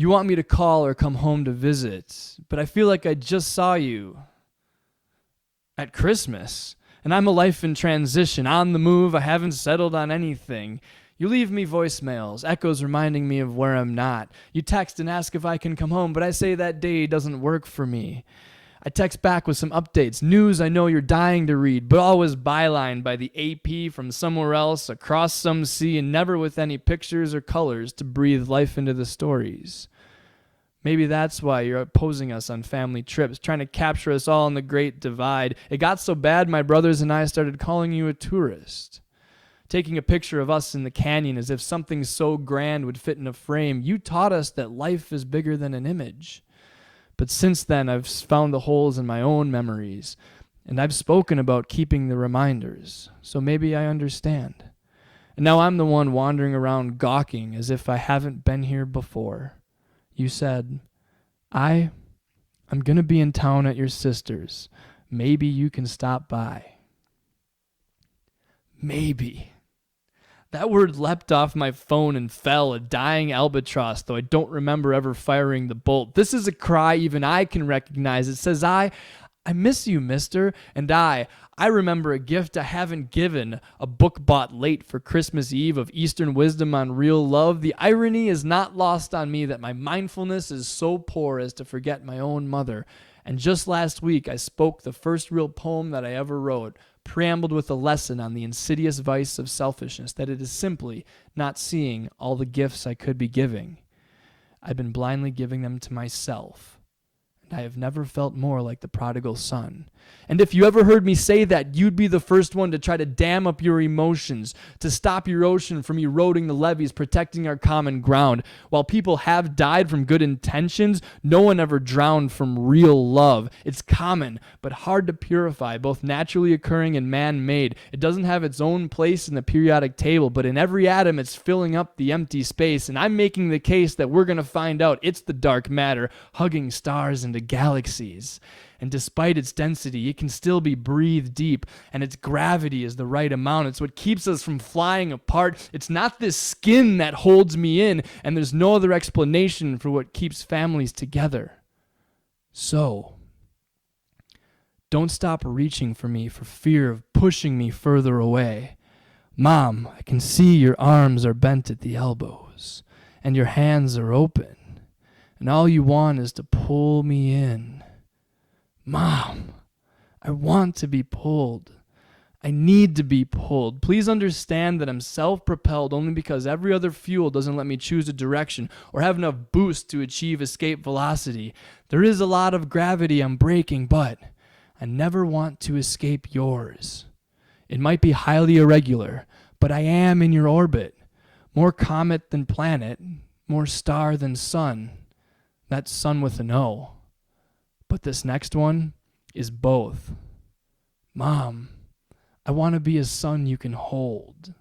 You want me to call or come home to visit, but I feel like I just saw you at Christmas. And I'm a life in transition, on the move, I haven't settled on anything. You leave me voicemails, echoes reminding me of where I'm not. You text and ask if I can come home, but I say that day doesn't work for me. I text back with some updates, news I know you're dying to read, but always bylined by the AP from somewhere else, across some sea, and never with any pictures or colors to breathe life into the stories. Maybe that's why you're opposing us on family trips, trying to capture us all in the Great Divide. It got so bad my brothers and I started calling you a tourist. Taking a picture of us in the canyon as if something so grand would fit in a frame. You taught us that life is bigger than an image. But since then, I've found the holes in my own memories, and I've spoken about keeping the reminders, so maybe I understand. And now I'm the one wandering around gawking as if I haven't been here before. You said, I'm going to be in town at your sister's. Maybe you can stop by. Maybe. That word leapt off my phone and fell, a dying albatross, though I don't remember ever firing the bolt. This is a cry even I can recognize. It says, I miss you, mister. And I remember a gift I haven't given, a book bought late for Christmas Eve of Eastern wisdom on real love. The irony is not lost on me that my mindfulness is so poor as to forget my own mother. And just last week, I spoke the first real poem that I ever wrote, preambled with a lesson on the insidious vice of selfishness, that it is simply not seeing all the gifts I could be giving. I've been blindly giving them to myself, and I have never felt more like the prodigal son. And if you ever heard me say that, you'd be the first one to try to dam up your emotions, to stop your ocean from eroding the levees, protecting our common ground. While people have died from good intentions, no one ever drowned from real love. It's common, but hard to purify, both naturally occurring and man-made. It doesn't have its own place in the periodic table, but in every atom it's filling up the empty space. And I'm making the case that we're going to find out it's the dark matter, hugging stars into galaxies. And despite its density, it can still be breathed deep, and its gravity is the right amount. It's what keeps us from flying apart. It's not this skin that holds me in, and there's no other explanation for what keeps families together. So, don't stop reaching for me for fear of pushing me further away. Mom, I can see your arms are bent at the elbows, and your hands are open, and all you want is to pull me in. Mom, I want to be pulled. I need to be pulled. Please understand that I'm self-propelled only because every other fuel doesn't let me choose a direction or have enough boost to achieve escape velocity. There is a lot of gravity I'm breaking, but I never want to escape yours. It might be highly irregular, but I am in your orbit. More comet than planet, more star than sun. That's sun with an O. But this next one is both. Mom, I want to be a son you can hold.